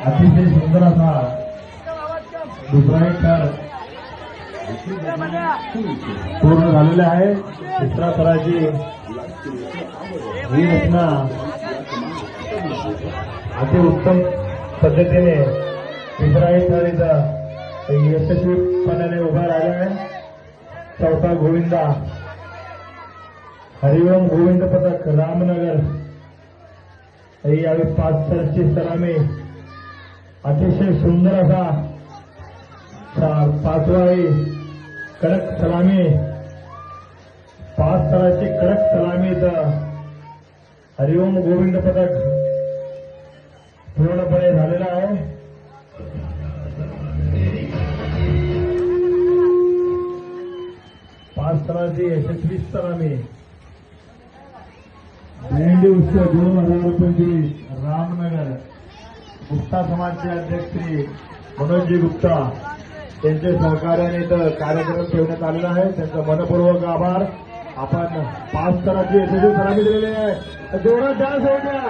अतिशय सुंदर असा दुसरा एक खेळ पूर्ण झालेला आहे. तिसरा थराची ही रचना अति उत्तम पद्धतीने तिसराही थर यशस्वीपणाने उभा राहिला आहे. चौथा गोविंदा हरिओम गोविंद पथक रामनगर यावेळी 5 थरची सलामी अतिशय सुंदर असा 5वाही कडक सलामी 5 थराची कडक सलामी हरिओम गोविंद पथक पूर्णपणे झालेला आहे. पाच थराची यशस्वी सलामी भेंडी उत्सव 2025 रामनगर गुप्ता समाजचे अध्यक्ष श्री मनोजजी गुप्ता त्यांच्या सहकार्याने इथं कार्यक्रम ठेवण्यात आलेला आहे. त्यांचा मनपूर्वक आभार. आपण 5 थराची यशस्वी सलामी दिलेली आहे. जोरात डान्स होऊ द्या.